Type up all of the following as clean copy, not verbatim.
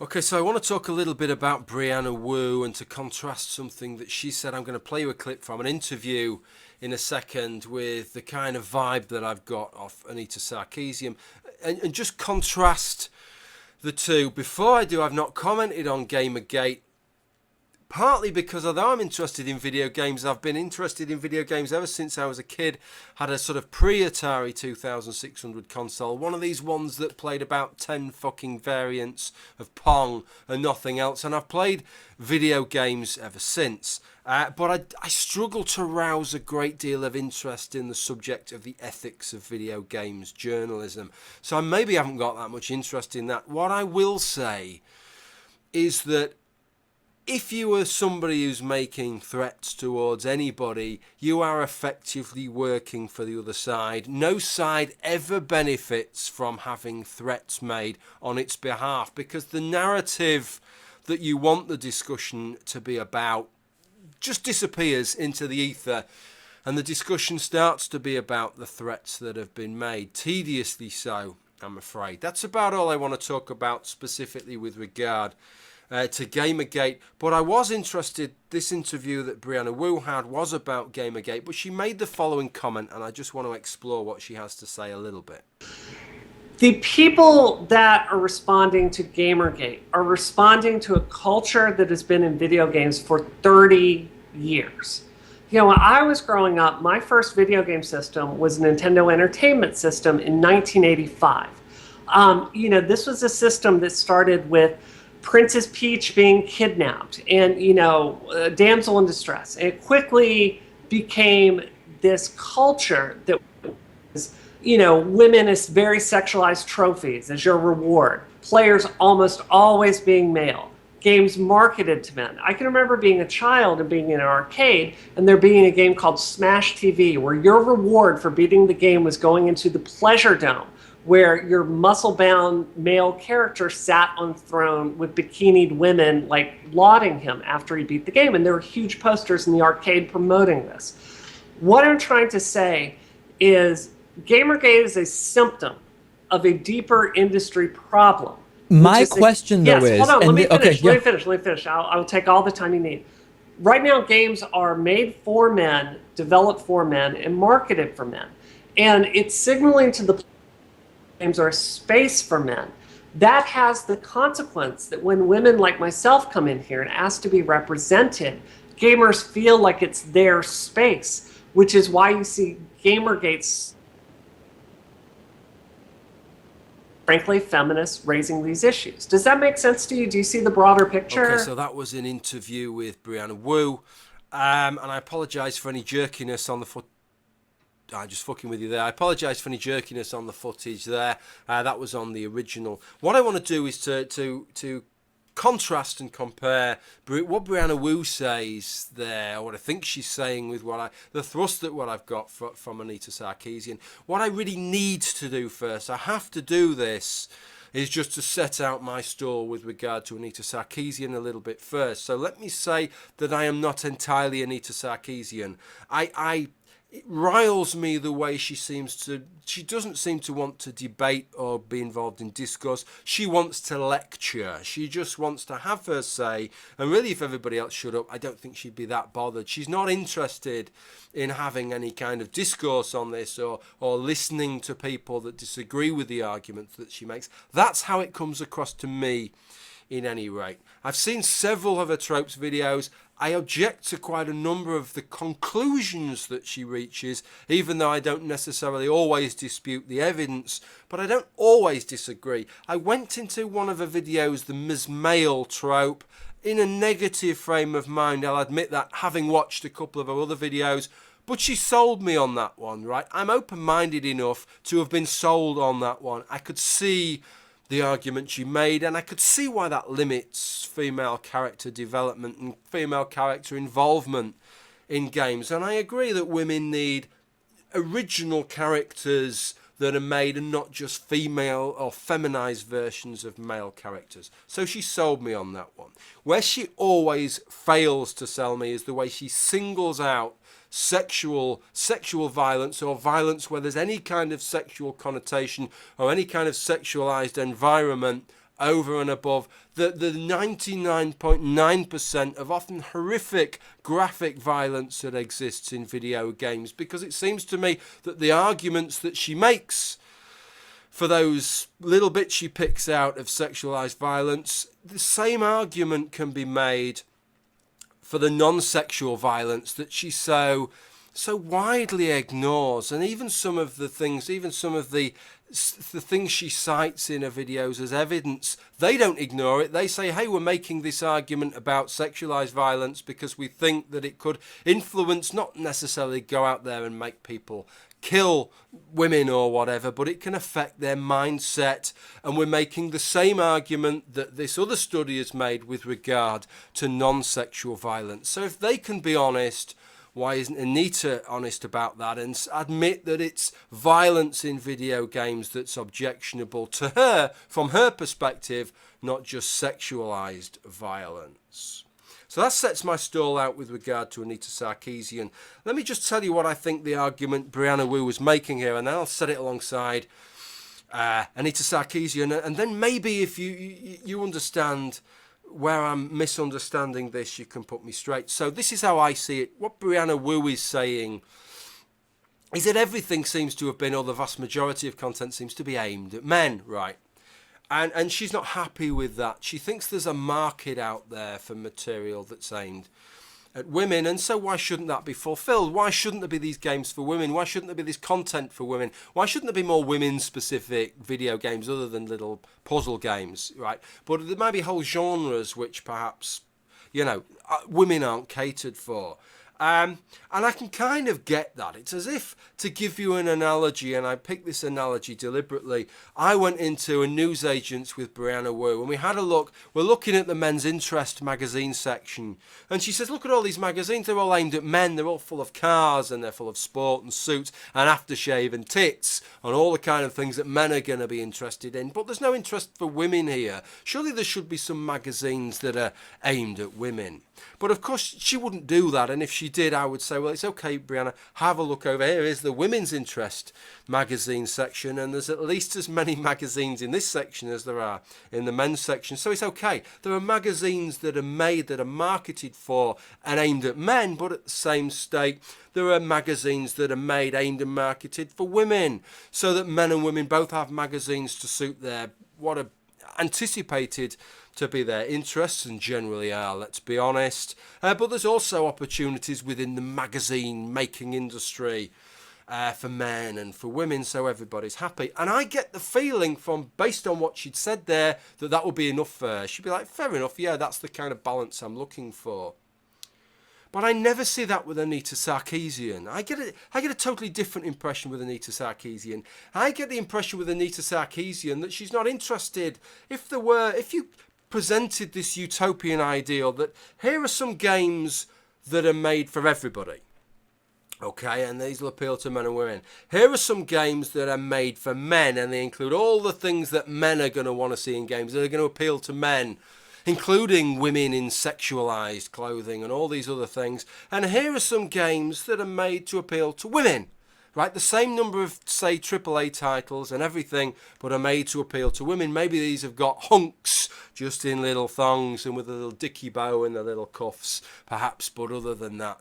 Okay, so I want to talk a little bit about Brianna Wu and to contrast something that she said. I'm going to play you a clip from an interview in a second with the kind of vibe that I've got off Anita Sarkeesian and just contrast the two. Before I do, I've not commented on Gamergate. Partly because although I'm interested in video games, I've been interested in video games ever since I was a kid. Had a sort of pre-Atari 2600 console, one of these ones that played about 10 fucking variants of Pong and nothing else. And I've played video games ever since. But I struggle to rouse a great deal of interest in the subject of the ethics of video games journalism. So I maybe haven't got that much interest in that. What I will say is that if you are somebody who's making threats towards anybody, you are effectively working for the other side. No side ever benefits from having threats made on its behalf, because the narrative that you want the discussion to be about just disappears into the ether, and the discussion starts to be about the threats that have been made, tediously so, I'm afraid. That's about all I want to talk about specifically with regard to Gamergate. But I was interested, this interview that Brianna Wu had was about Gamergate, but she made the following comment, and I just want to explore what she has to say a little bit. The people that are responding to Gamergate are responding to a culture that has been in video games for 30 years. You know, when I was growing up, my first video game system was a Nintendo Entertainment System in 1985. You know, this was a system that started with Princess Peach being kidnapped and, you know, a damsel in distress. And it quickly became this culture that was, you know, women as very sexualized trophies as your reward. Players almost always being male. Games marketed to men. I can remember being a child and being in an arcade and there being a game called Smash TV where your reward for beating the game was going into the Pleasure Dome, where your muscle-bound male character sat on a throne with bikinied women, like, lauding him after he beat the game. And there were huge posters in the arcade promoting this. What I'm trying to say is Gamergate is a symptom of a deeper industry problem. My question, though, is... Hold on, let me finish. I'll take all the time you need. Right now, games are made for men, developed for men, and marketed for men. And it's signaling to the games are a space for men. That has the consequence that when women like myself come in here and ask to be represented, gamers feel like it's their space, which is why you see Gamergate's, frankly, feminists raising these issues. Does that make sense to you? Do you see the broader picture? Okay, so that was an interview with Brianna Wu, and I apologise for any jerkiness on the foot. I'm just fucking with you there. I apologise for any jerkiness on the footage there. That was on the original. What I want to do is to contrast and compare what Brianna Wu says there, or what I think she's saying, with the thrust that what I've got from Anita Sarkeesian. What I really need to do first, I have to do this, is just to set out my stall with regard to Anita Sarkeesian a little bit first. So let me say that I am not entirely Anita Sarkeesian. It riles me the way she doesn't seem to want to debate or be involved in discourse. She wants to lecture. She just wants to have her say. And really, if everybody else shut up, I don't think she'd be that bothered. She's not interested in having any kind of discourse on this or listening to people that disagree with the arguments that she makes. That's how it comes across to me, in any rate. I've seen several of her tropes videos. I object to quite a number of the conclusions that she reaches, even though I don't necessarily always dispute the evidence, but I don't always disagree. I went into one of her videos, the Ms. Male trope, in a negative frame of mind. I'll admit that, having watched a couple of her other videos, but she sold me on that one, right? I'm open-minded enough to have been sold on that one. I could see the argument she made, and I could see why that limits female character development and female character involvement in games. And I agree that women need original characters that are made and not just female or feminized versions of male characters. So she sold me on that one. Where she always fails to sell me is the way she singles out sexual violence, or violence where there's any kind of sexual connotation or any kind of sexualized environment, over and above the 99.9% of often horrific graphic violence that exists in video games, because it seems to me that the arguments that she makes for those little bits she picks out of sexualized violence, the same argument can be made for the non-sexual violence that she so widely ignores. And even some of the things, the things she cites in her videos as evidence, they don't ignore it. They say, hey, we're making this argument about sexualized violence because we think that it could influence, not necessarily go out there and make people kill women or whatever, but it can affect their mindset. And we're making the same argument that this other study has made with regard to non-sexual violence. So if they can be honest, why isn't Anita honest about that and admit that it's violence in video games that's objectionable to her from her perspective, not just sexualized violence? So that sets my stall out with regard to Anita Sarkeesian. Let me just tell you what I think the argument Brianna Wu was making here, and then I'll set it alongside Anita Sarkeesian, and then maybe if you understand where I'm misunderstanding this, you can put me straight. So this is how I see it. What Brianna Wu is saying is that everything seems to have been, or the vast majority of content seems to be aimed at men, right? And she's not happy with that. She thinks there's a market out there for material that's aimed at women, and so why shouldn't that be fulfilled? Why shouldn't there be these games for women? Why shouldn't there be this content for women? Why shouldn't there be more women-specific video games other than little puzzle games, right? But there might be whole genres which perhaps, women aren't catered for. And I can kind of get that. It's as if, to give you an analogy, and I picked this analogy deliberately, I went into a newsagent's with Brianna Wu and we had a look. We're looking at the men's interest magazine section. And she says, look at all these magazines. They're all aimed at men. They're all full of cars and they're full of sport and suits and aftershave and tits and all the kind of things that men are going to be interested in. But there's no interest for women here. Surely there should be some magazines that are aimed at women. But of course, she wouldn't do that. And if she did, I would say, well, it's okay, Brianna, have a look over here. Here's the women's interest magazine section. And there's at least as many magazines in this section as there are in the men's section. So it's okay. There are magazines that are made, that are marketed for and aimed at men. But at the same stake, there are magazines that are made, aimed and marketed for women. So that men and women both have magazines to suit their, what are anticipated to be their interests, and generally are, let's be honest. But there's also opportunities within the magazine making industry for men and for women, so everybody's happy. And I get the feeling from, based on what she'd said there, that that would be enough for her. She'd be like, fair enough, yeah, that's the kind of balance I'm looking for. But I never see that with Anita Sarkeesian. I get a totally different impression with Anita Sarkeesian. I get the impression with Anita Sarkeesian that she's not interested. If you presented this utopian ideal that here are some games that are made for everybody, okay, and these will appeal to men and women. Here are some games that are made for men, and they include all the things that men are going to want to see in games that are going to appeal to men, including women in sexualized clothing and all these other things. And here are some games that are made to appeal to women, right? The same number of, say, AAA titles and everything, but are made to appeal to women. Maybe these have got hunks just in little thongs and with a little dicky bow and the little cuffs, perhaps. But other than that,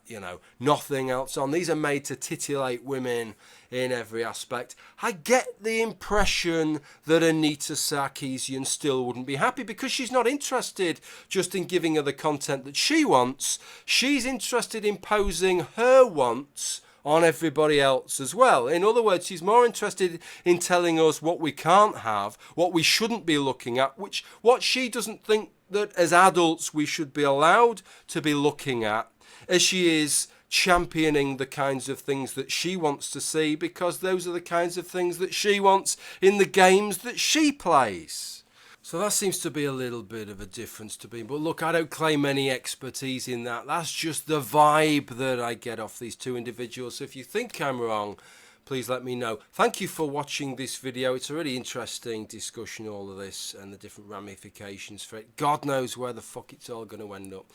nothing else on. These are made to titillate women in every aspect. I get the impression that Anita Sarkeesian still wouldn't be happy because she's not interested just in giving her the content that she wants. She's interested in imposing her wants on everybody else as well. In other words, she's more interested in telling us what we can't have, what we shouldn't be looking at, what she doesn't think that as adults we should be allowed to be looking at, as she is championing the kinds of things that she wants to see, because those are the kinds of things that she wants in the games that she plays. So that seems to be a little bit of a difference to me. But look, I don't claim any expertise in that. That's just the vibe that I get off these two individuals. So if you think I'm wrong, please let me know. Thank you for watching this video. It's a really interesting discussion, all of this, and the different ramifications for it. God knows where the fuck it's all going to end up.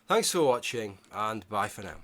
Thanks for watching, and bye for now.